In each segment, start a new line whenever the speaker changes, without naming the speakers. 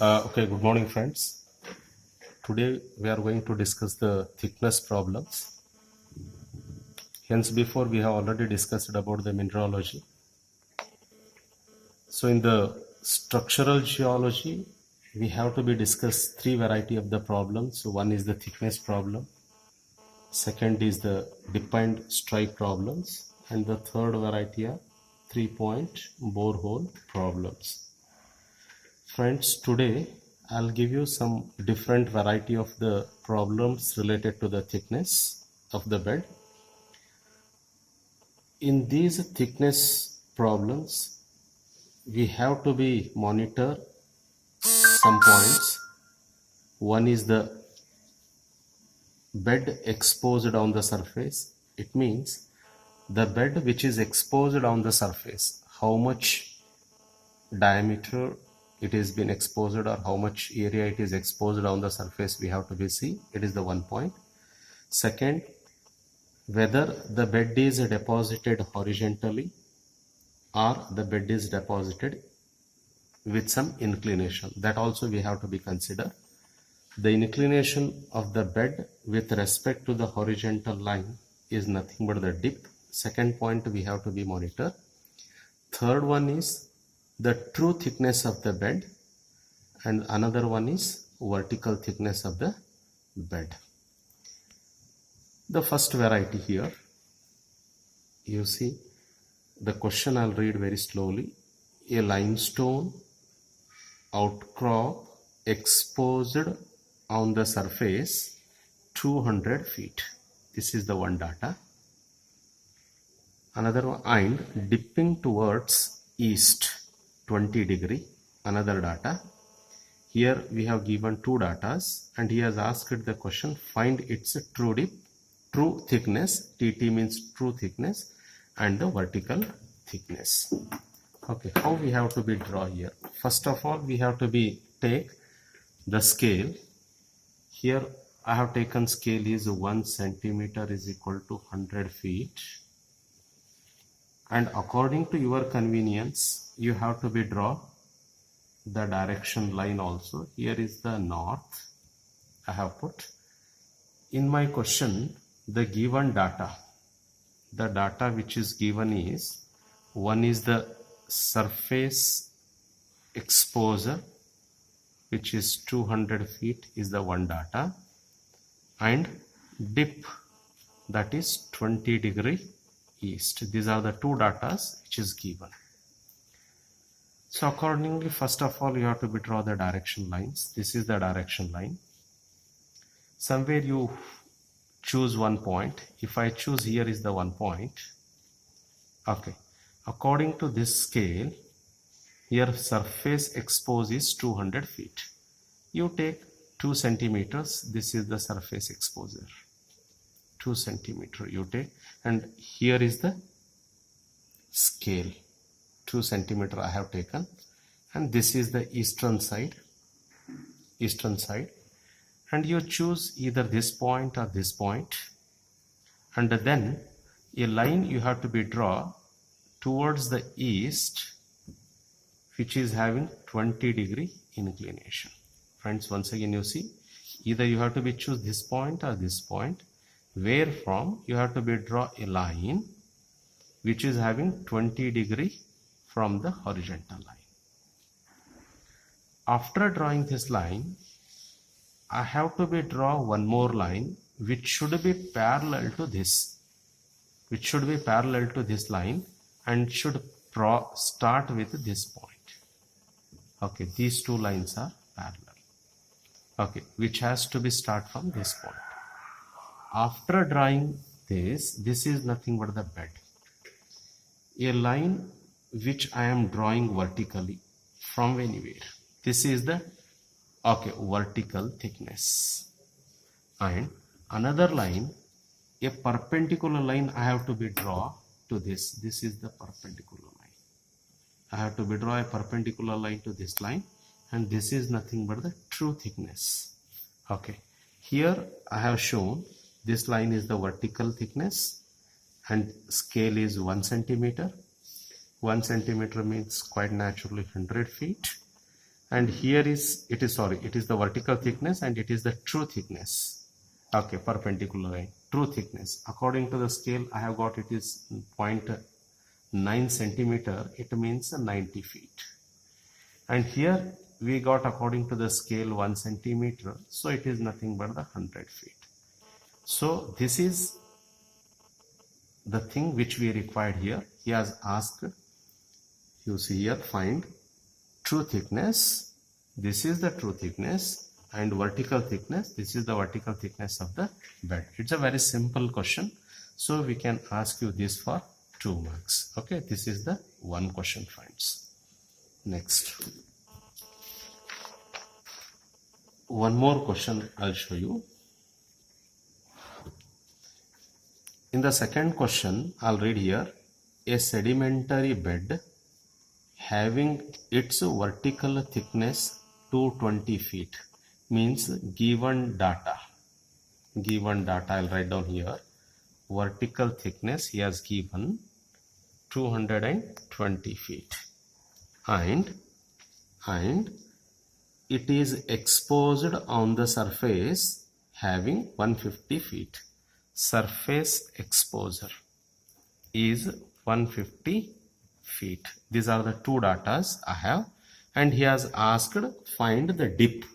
Okay, good morning, friends. Today we are going to discuss the thickness problems. Hence, before we have already discussed about the mineralogy. So, in the structural geology, we have to be discuss three variety of the problems. So, one is the thickness problem, second is the defined strike problems, and the third variety are 3-point borehole problems. Friends, today I'll give you some different variety of the problems related to the thickness of the bed. In these thickness problems, we have to be monitor some points. One is the bed exposed on the surface. It means the bed which is exposed on the surface, how much diameter it has been exposed or how much area it is exposed on the surface, we have to be see. It is the one point. Second, whether the bed is deposited horizontally or the bed is deposited with some inclination, that also we have to be consider. The inclination of the bed with respect to the horizontal line is nothing but the dip. Second point we have to be monitor. Third one is the true thickness of the bed, and another one is vertical thickness of the bed. The first variety here, you see the question, I'll read very slowly. A limestone outcrop exposed on the surface 200 feet. This is the one data. Another one, and dipping towards east 20 degree. Another data. Here we have given two datas, and he has asked the question, find its true dip, true thickness, TT means true thickness, and the vertical thickness. Okay, how we have to be draw here? First of all, we have to be take the scale. Here I have taken scale is 1 centimeter is equal to 100 feet, and according to your convenience you have to be draw the direction line also. Here is the north I have put. In my question, the given data, the data which is given is, one is the surface exposure which is 200 feet is the one data, and dip that is 20 degree east. These are the two datas which is given. So accordingly, first of all, you have to be draw the direction lines. This is the direction line. Somewhere you choose one point. If I choose here is the one point. Okay. According to this scale, here surface exposed is 200 feet. You take 2 centimeters. This is the surface exposure. 2 centimeter you take, and here is the scale. 2 centimeter I have taken, and this is the eastern side, and you choose either this point or this point, and then a line you have to be draw towards the east which is having 20 degree inclination. Friends, once again you see, either you have to be choose this point or this point, where from you have to be draw a line which is having 20 degree from the horizontal line. After drawing this line, I have to be draw one more line which should be parallel to this, line, and should start with this point. Okay, these two lines are parallel. Okay, which has to be start from this point. After drawing this is nothing but the bed. A line which I am drawing vertically from anywhere. This is the vertical thickness. And another line, a perpendicular line I have to be draw to this. This is the perpendicular line. I have to be draw a perpendicular line to this line, and this is nothing but the true thickness. Okay. Here I have shown this line is the vertical thickness, and scale is 1 centimeter. 1 centimeter means quite naturally 100 feet, and here is it is the vertical thickness and it is the true thickness. Okay, perpendicular line, true thickness. According to the scale, I have got it is 0.9 centimeter. It means 90 feet. And here we got according to the scale 1 centimeter. So it is nothing but the 100 feet. So this is the thing which we required here. He has asked, you see here, find true thickness. This is the true thickness, and vertical thickness. This is the vertical thickness of the bed. It's a very simple question. So we can ask you this for 2 marks. Okay, this is the one question, friends. Next. One more question I'll show you. In the second question, I'll read here, a sedimentary bed having its vertical thickness 220 feet means given data. I'll write down here. Vertical thickness he has given 220 feet and it is exposed on the surface having 150 feet. Surface exposure is 150 feet. These are the two datas I have, and he has asked find the dip.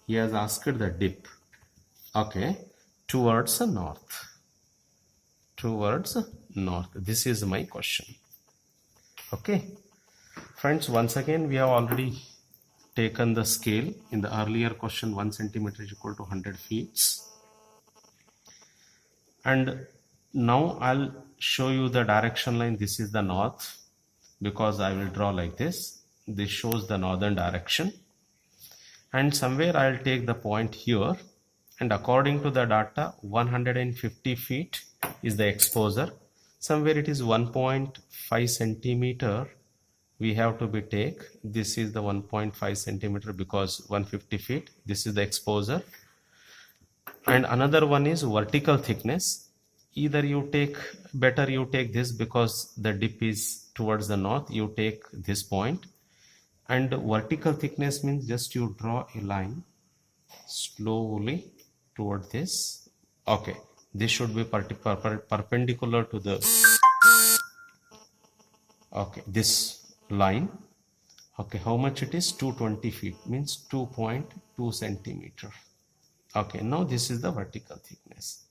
He has asked the dip. Okay, towards the north. This is my question. Okay, friends, once again we have already taken the scale. In the earlier question, 1 centimeter is equal to 100 feet. And now I'll show you the direction line. This is the north, because I will draw like this. This shows the northern direction, and somewhere I'll take the point here, and according to the data 150 feet is the exposure. Somewhere it is 1.5 centimeter we have to be take. This is the 1.5 centimeter because 150 feet. This is the exposure. And another one is vertical thickness. Either you take, better you take this because the dip is towards the north, you take this point. And vertical thickness means just you draw a line slowly toward this. Okay, this should be perpendicular to the, okay, this line. Okay, how much it is? 220 feet means 2.2 centimeter. Okay, now this is the vertical thickness.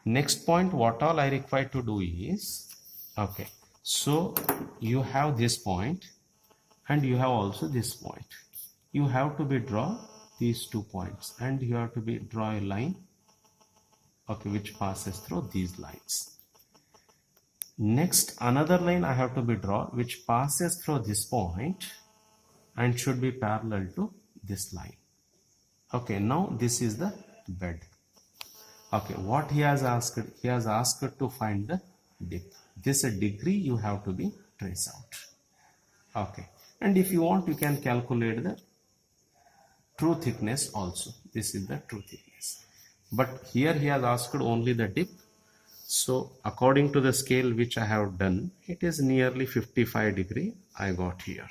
Next point, what all I require to do is, okay, so you have this point and you have also this point. You have to be draw these 2 points and you have to be draw a line, okay, which passes through these lines. Next, another line I have to be draw which passes through this point and should be parallel to this line. Okay, now this is the bed. Okay, what he has asked? He has asked to find the dip. This degree you have to be trace out. Okay, and if you want, you can calculate the true thickness also. This is the true thickness. But here he has asked only the dip. So according to the scale which I have done, it is nearly 55 degree I got here.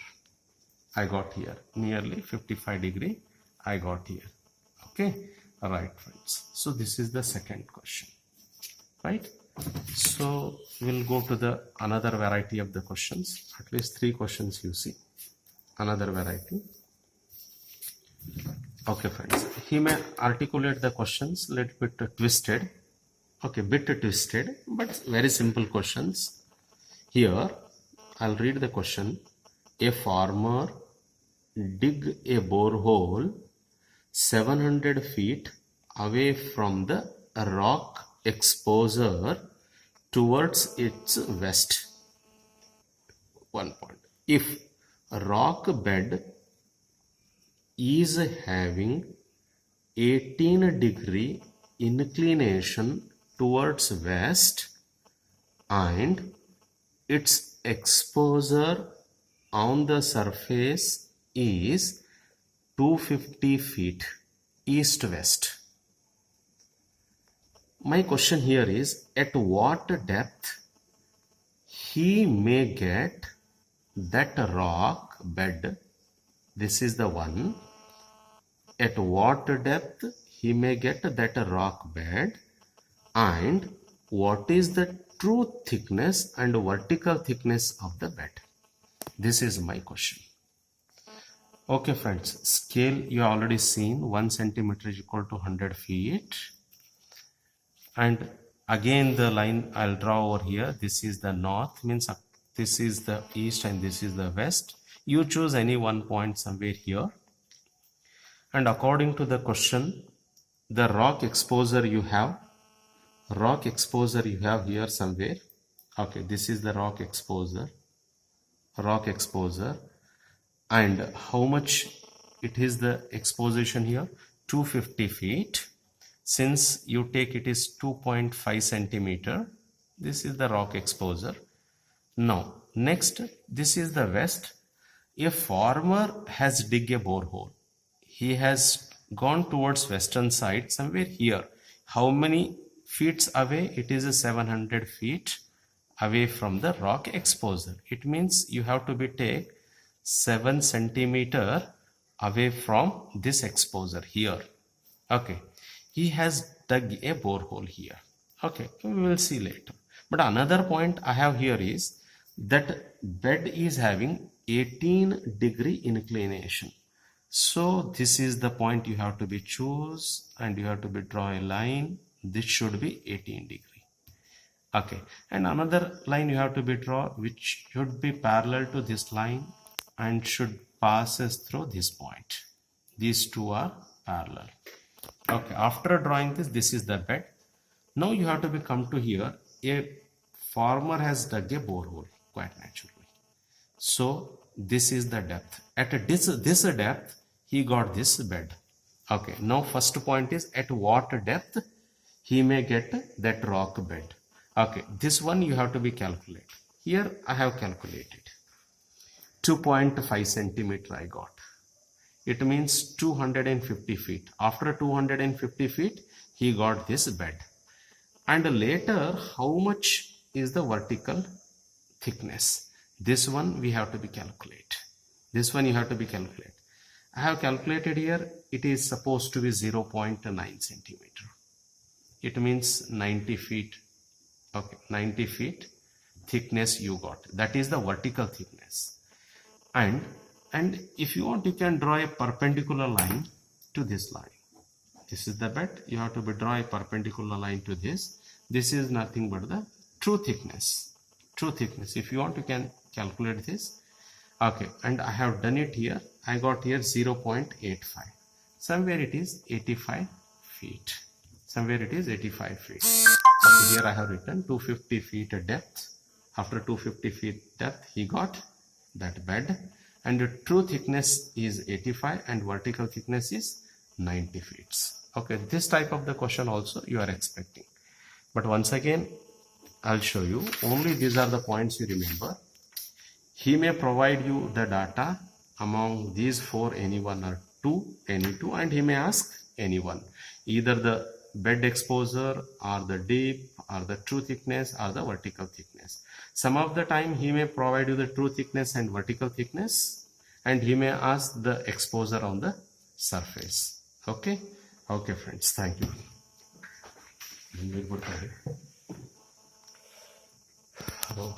Nearly 55 degree I got here. Okay, right, friends. So this is the second question, right? So we'll go to the another variety of the questions. At least 3 questions you see. Another variety. Okay, friends. He may articulate the questions a little bit twisted. Okay, bit twisted, but very simple questions. Here, I'll read the question. A farmer dig a borehole 700 feet away from the rock exposure towards its west. 1 point. If rock bed is having 18 degree inclination towards west and its exposure on the surface is 250 feet east-west. My question here is, at what depth he may get that rock bed This is the one. At what depth he may get that rock bed, and what is the true thickness and vertical thickness of the bed? This is my question. Okay friends, scale you already seen. 1 centimeter is equal to 100 feet. And again the line I'll draw over here. This is the north, means this is the east and this is the west. You choose any one point somewhere here. And according to the question, the rock exposure you have here somewhere. Okay, this is the rock exposure, and how much it is the exposition here? 250 feet. Since you take it is 2.5 centimeter, this is the rock exposure. Now next, this is the west. A farmer has dig a borehole. He has gone towards western side somewhere here. How many feet away? It is 700 feet away from the rock exposure. It means you have to be take 7 centimeter away from this exposure here. Okay, he has dug a borehole here. Okay, we will see later. But another point I have here is that bed is having 18-degree inclination. So this is the point you have to be choose, and you have to be draw a line. This should be 18 degree. Okay, and another line you have to be draw which should be parallel to this line and should passes through this point. These two are parallel. Okay, after drawing this is the bed. Now you have to be come to here. A farmer has dug a borehole quite naturally. So this is the depth. At this depth he got this bed. Okay, now first point is at what depth he may get that rock bed. Okay, this one you have to be calculate. Here I have calculated 2.5 centimeter I got. It means 250 feet. After 250 feet he got this bed. And later how much is the vertical thickness? This one we have to be calculate. This one you have to be calculate. I have calculated here. It is supposed to be 0.9 centimeter. It means 90 feet. Okay, 90 feet thickness you got. That is the vertical thickness. And if you want, you can draw a perpendicular line to this line. This is the bed. You have to be draw a perpendicular line to this. This is nothing but the true thickness. If you want, you can calculate this. Okay, and I have done it here. I got here 0.85. Somewhere it is 85 feet. Okay, here I have written 250 feet depth. After 250 feet depth he got that bed, and the true thickness is 85 and vertical thickness is 90 feet. Okay, this type of the question also you are expecting. But once again I'll show you. Only these are the points you remember. He may provide you the data among these four, any one or two, any two, and he may ask anyone. Either the bed exposure or the deep or the true thickness or the vertical thickness. Some of the time he may provide you the true thickness and vertical thickness, and he may ask the exposure on the surface. Okay friends, thank you. Hello.